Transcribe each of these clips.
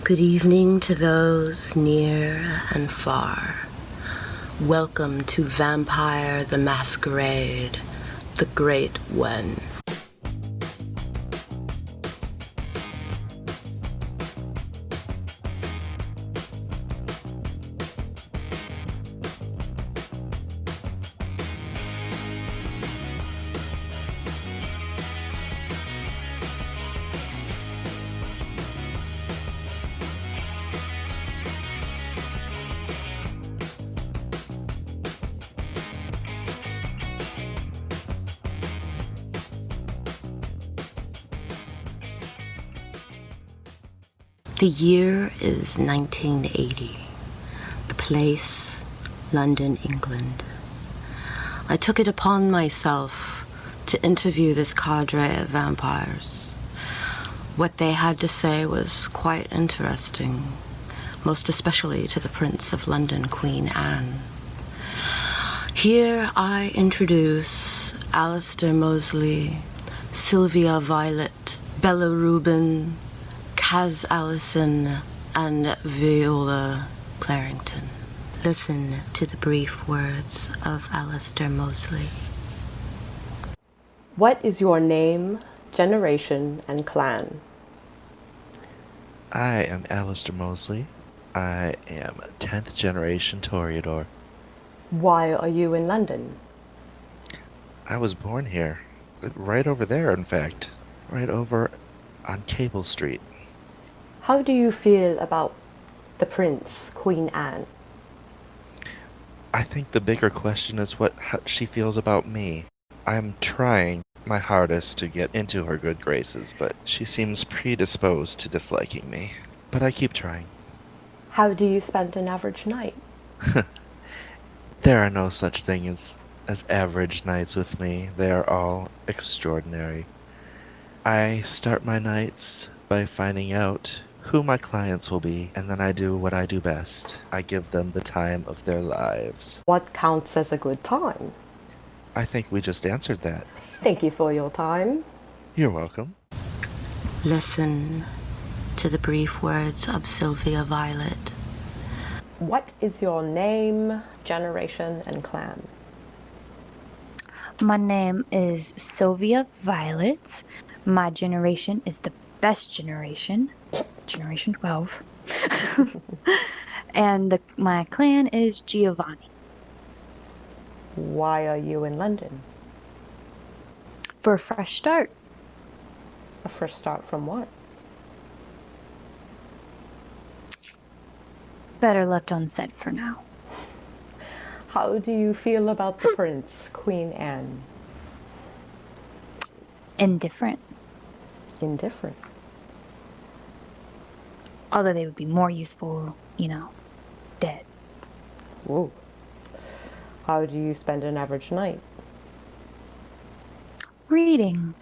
Good evening to those near and far. Welcome to Vampire the Masquerade, the Great One. The year is 1980. The place, London, England. I took it upon myself to interview this cadre of vampires. What they had to say was quite interesting, most especially to the Prince of London, Queen Anne. Here I introduce Alistair Mosley, Sylvia Violet, Bella Rubin, Kaz Allison, and Viola Clarington. Listen to the brief words of Alistair Mosley. What is your name, generation, and clan? I am Alistair Mosley. I am 10th generation Toreador. Why are you in London? I was born here. Right over there, in fact. Right over on Cable Street. How do you feel about the Prince, Queen Anne? I think the bigger question is how she feels about me. I'm trying my hardest to get into her good graces, but she seems predisposed to disliking me. But I keep trying. How do you spend an average night? There are no such thing as average nights with me. They are all extraordinary. I start my nights by finding out who my clients will be, and then I do what I do best. I give them the time of their lives. What counts as a good time? I think we just answered that. Thank you for your time. You're welcome. Listen to the brief words of Sylvia Violet. What is your name, generation, and clan? My name is Sylvia Violet. My generation is the best generation, Generation 12. And my clan is Giovanni. Why are you in London? For a fresh start. A fresh start from what? Better left unsaid for now. How do you feel about the Prince, Queen Anne? Indifferent. Indifferent. Although they would be more useful, dead. Whoa. How do you spend an average night? Reading.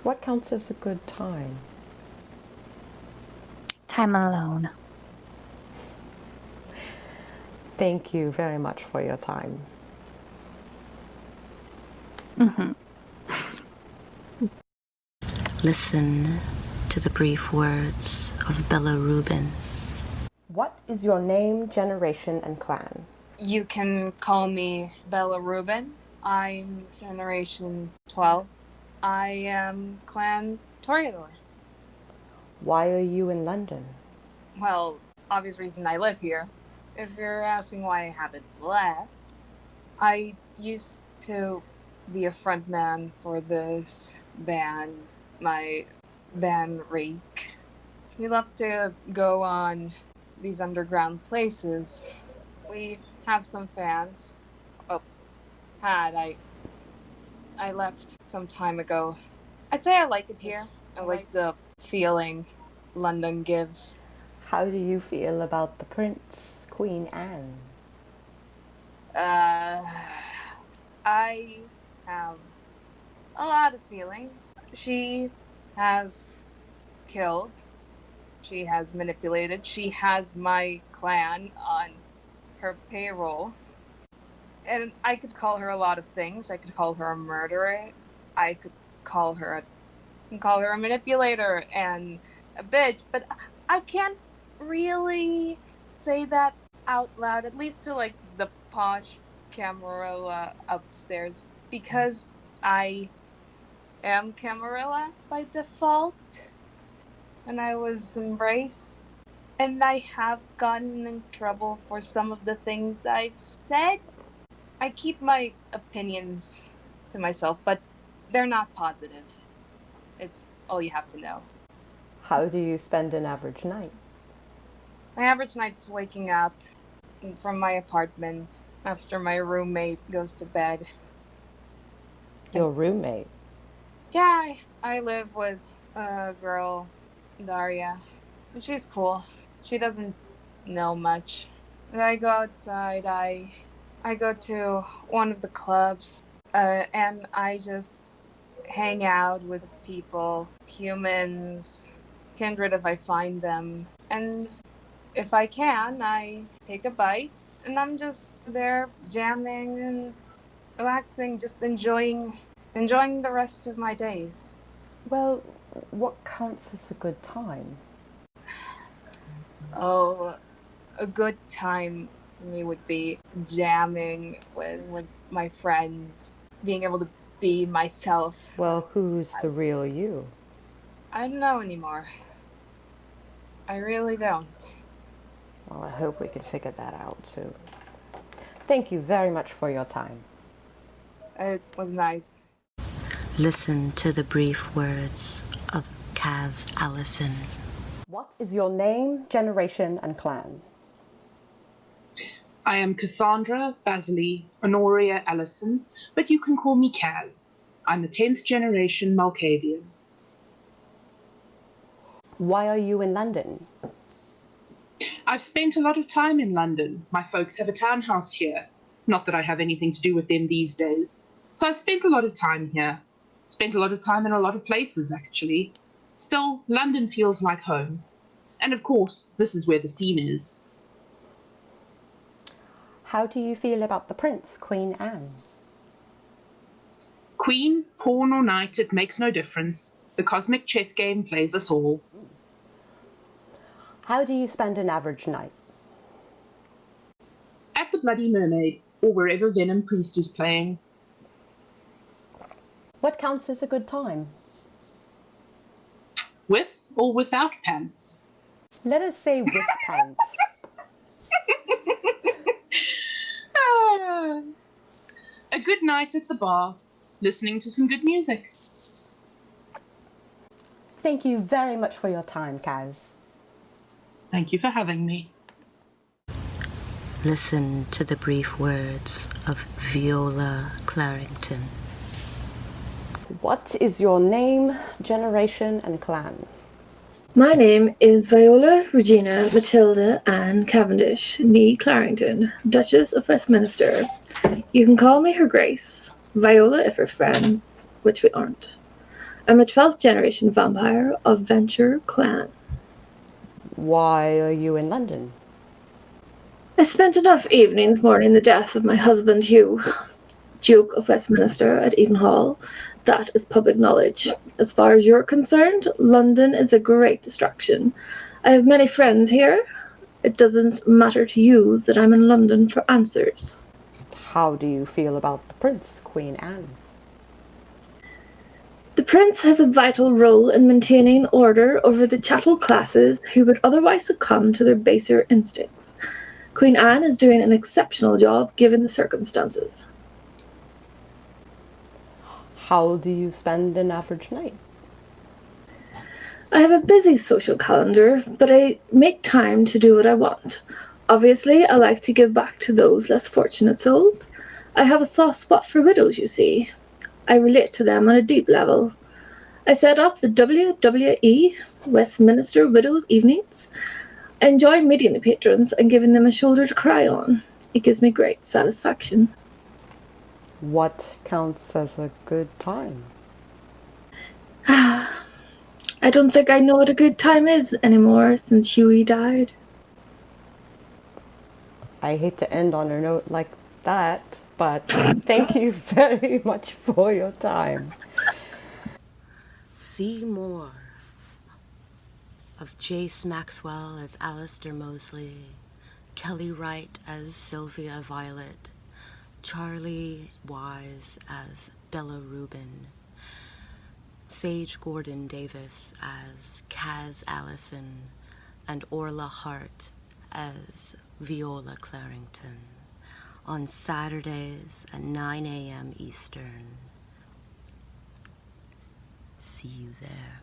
What counts as a good time? Time alone. Thank you very much for your time. Listen to the brief words of Bella Rubin. What is your name, generation, and clan? You can call me Bella Rubin. I'm generation 12. I am clan Toreador. Why are you in London? Well, obvious reason I live here. If you're asking why I haven't left, I used to be a frontman for this band, my band Reek. We love to go on these underground places. We have some fans. Oh, I left some time ago. I'd say I like it here. I like the feeling London gives. How do you feel about the Prince, Queen Anne? I have a lot of feelings. She has killed. She has manipulated. She has my clan on her payroll. And I could call her a lot of things. I could call her a murderer. I could call her a and call her a manipulator and a bitch, but I can't really say that out loud, at least to like the posh Camarilla upstairs, because I am Camarilla by default, and I was embraced. And I have gotten in trouble for some of the things I've said. I keep my opinions to myself, but they're not positive. It's all you have to know. How do you spend an average night? My average night's waking up from my apartment after my roommate goes to bed. Your roommate? Yeah, I live with a girl, Daria, and she's cool. She doesn't know much. And I go outside, I go to one of the clubs, and I just hang out with people, humans, kindred if I find them. And if I can, I take a bite, and I'm just there jamming and relaxing, just enjoying the rest of my days. Well, what counts as a good time? Oh, a good time for me would be jamming with my friends, being able to be myself. Well, who's the real you? I don't know anymore. I really don't. Well, I hope we can figure that out soon. Thank you very much for your time. It was nice. Listen to the brief words of Kaz Allison. What is your name, generation, and clan? I am Cassandra Basily Honoria Allison, but you can call me Kaz. I'm a 10th generation Malkavian. Why are you in London? I've spent a lot of time in London. My folks have a townhouse here. Not that I have anything to do with them these days. So I've spent a lot of time here. Spent a lot of time in a lot of places, actually. Still, London feels like home. And of course, this is where the scene is. How do you feel about the Prince, Queen Anne? Queen, pawn or knight, it makes no difference. The cosmic chess game plays us all. How do you spend an average night? At the Bloody Mermaid, or wherever Venom Priest is playing. What counts as a good time? With or without pants. Let us say with pants. A good night at the bar, listening to some good music. Thank you very much for your time, Kaz. Thank you for having me. Listen to the brief words of Viola Clarrington. What is your name, generation, and clan? My name is Viola Regina Matilda Anne Cavendish, née Clarrington, Duchess of Westminster. You can call me Her Grace, Viola if we're friends, which we aren't. I'm a 12th generation vampire of Venture clan. Why are you in London? I spent enough evenings mourning the death of my husband Hugh, Duke of Westminster at Eden Hall. That is public knowledge. As far as you're concerned, London is a great distraction. I have many friends here. It doesn't matter to you that I'm in London for answers. How do you feel about the Prince, Queen Anne? The prince has a vital role in maintaining order over the chattel classes who would otherwise succumb to their baser instincts. Queen Anne is doing an exceptional job given the circumstances. How do you spend an average night? I have a busy social calendar, but I make time to do what I want. Obviously, I like to give back to those less fortunate souls. I have a soft spot for widows, you see. I relate to them on a deep level. I set up the WWE Westminster Widows Evenings. I enjoy meeting the patrons and giving them a shoulder to cry on. It gives me great satisfaction. What counts as a good time? I don't think I know what a good time is anymore since Huey died. I hate to end on a note like that, but thank you very much for your time. See more of Jace Maxwell as Alistair Mosley, Kelly Wright as Sylvia Violet, Charlie Wise as Bella Rubin, Sage Gordon Davis as Kaz Allison, and Orla Hart as Viola Clarington on Saturdays at 9 a.m. Eastern. See you there.